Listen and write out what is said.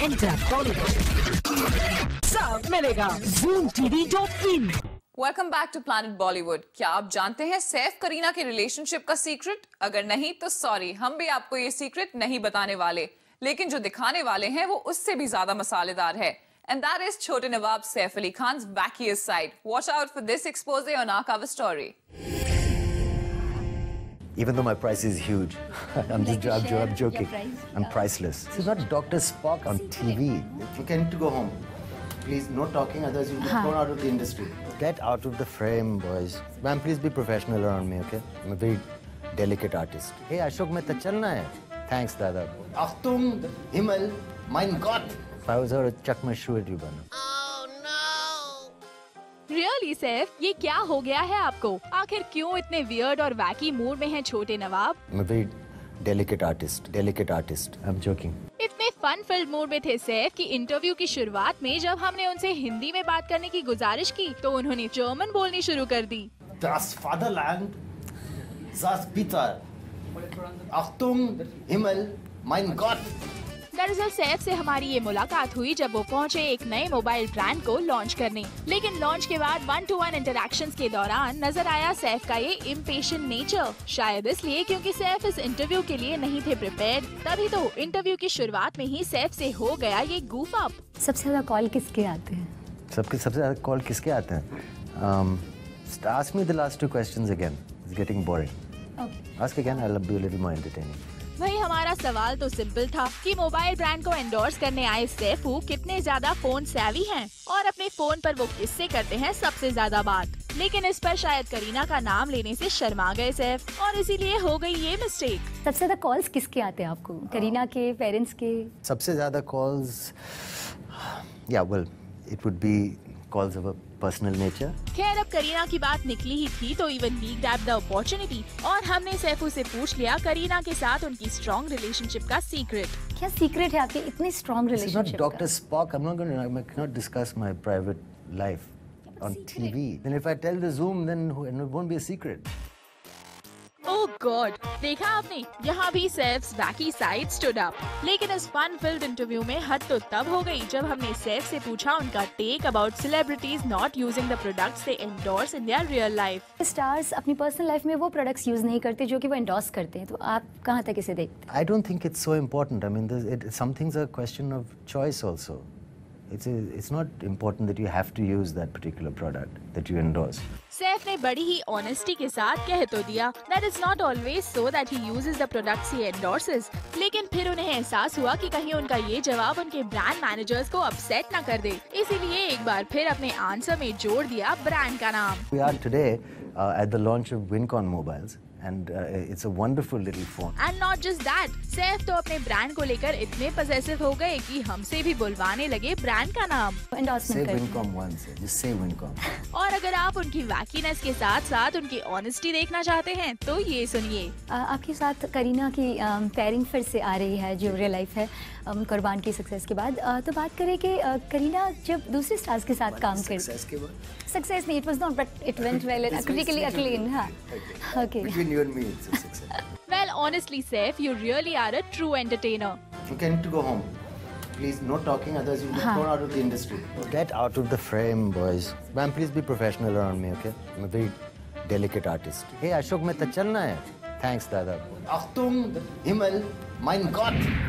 Enter Bollywood. सब मिलेगा ZoomTV.in. Welcome back to Planet Bollywood. क्या आप जानते हैं सैफ करीना के रिलेशनशिप का सीक्रेट? अगर नहीं तो सॉरी, हम भी आपको ये सीक्रेट नहीं बताने वाले, लेकिन जो दिखाने वाले हैं वो उससे भी ज्यादा मसालेदार है। And that is छोटे नवाब Saif Ali Khan's wackiest side. Watch out for this expose on our cover story. Even though my price is huge, I'm joking. I'm priceless. This is not Dr. Spock on TV. You need to go home. Please, no talking, otherwise you'll get thrown out of the industry. Get out of the frame, boys. Ma'am, please be professional around me, okay? I'm a very delicate artist. Hey, Ashok, मैं तो चलना है. Thanks, Dada. Achtung, Himmel, mein Gott! If I was her, I'd chuck my shoe at you, Banu. Really Saif, ये क्या हो गया है आपको? आखिर क्यों इतने वियर्ड और वैकी मूड में हैं छोटे नवाब? I'm a very delicate artist. I'm joking. इतने फन फिल्ड मूड में थे सैफ कि इंटरव्यू की शुरुआत में जब हमने उनसे हिंदी में बात करने की गुजारिश की तो उन्होंने जर्मन बोलनी शुरू कर दी। Das Vaterland, das bitter. Achtung, Himmel, mein Gott! दरअसल सैफ से हमारी ये मुलाकात हुई जब वो पहुंचे एक नए मोबाइल ब्रांड को लॉन्च करने, लेकिन लॉन्च के बाद 1-to-1 इंटरैक्शंस के दौरान नजर आया सैफ का ये इम्पेशेंट नेचर। शायद इसलिए क्योंकि सैफ इस इंटरव्यू के लिए नहीं थे प्रिपेयर्ड, तभी तो इंटरव्यू की शुरुआत में ही सैफ से हो गया ये गूफ अप। सबसे ज्यादा कॉल किसके आते हैं? सबसे ज्यादा कॉल किसके आते हैं? Ask me the last two questions again. It's getting boring. Okay. Ask again. I'll be a little more entertaining. वही हमारा सवाल तो सिंपल था कि मोबाइल ब्रांड को एंडोर्स करने आए सैफू कितने ज्यादा फोन सेवी हैं और अपने फोन पर वो किससे करते हैं सबसे ज्यादा बात। लेकिन इस पर शायद करीना का नाम लेने से शर्मा गए सैफ और इसीलिए हो गई ये मिस्टेक। सबसे ज्यादा कॉल्स किसके आते हैं आपको? करीना के, पेरेंट्स के? सबसे ज्यादा calls, it would be calls of a personal nature. खैर, अब करीना की बात निकली ही थी तो even we grabbed the opportunity और हमने सैफू से पूछ लिया करीना के साथ उनकी स्ट्रॉन्ग रिलेशनशिप का सीक्रेट। क्या सीक्रेट है आपकी इतनी strong relationship? This is not Dr. Spock. I cannot discuss my private life on TV. Then if I tell the Zoom, then it won't be a secret. Oh God, देखा आपने, यहाँ भी सैफ्स वैकी side stood up. लेकिन इस fun field interview में हद तो तब हो गई जब हमने सैफ से पूछा उनका take about celebrities not using the products they endorse in their real life. Stars अपनी पर्सनल लाइफ में वो प्रोडक्ट्स यूज नहीं करते जो कि वो एंडोर्स करते हैं, तो आप कहाँ तक इसे देखते हैं? I don't think it's so important. I mean, some things are a question of choice also. It's not important that you have to use that particular product that you endorse. Saif ने बड़ी ही ऑनेस्टी के साथ कह तो दिया that it's not always so that he uses the products he endorses, लेकिन फिर उन्हें एहसास हुआ कि कहीं उनका ये जवाब उनके ब्रांड मैनेजर्स को अपसेट न कर दे, इसीलिए एक बार फिर अपने आंसर में जोड़ दिया ब्रांड का नाम। We are today at the launch of Wincon mobiles. And it's a wonderful little phone. And not just that, Saif तो अपने ब्रांड को लेकर इतने पजेसिव हो गए कि हमसे भी बुलवाने लगे ब्रांड का नाम। Say Wincom once, just say Wincom. और अगर आप उनकी वैकीनेस के साथ साथ उनकी ऑनेस्टी देखना चाहते हैं तो ये सुनिए। आपके साथ करीना की पेयरिंग फिर से आ रही है जो रियल लाइफ है कुर्बान की सक्सेस के बाद। तो बात करें कि करीना जब दूसरे स्टार्स के साथ काम कर सक्सेस नहीं, it was not, but it went well and critically acclaimed. हाँ, okay. Between you and me, it's a success. Well, honestly, Saif, you really are a true entertainer. You need to go home. Please, no talking, otherwise you'll get thrown out of the industry. Get out of the frame, boys. Ma'am, please be professional around me, okay? I'm a very delicate artist. Hey, Ashok, मैं तो चलना है. Thanks, Dada. Achtung, Himmel, mein Gott!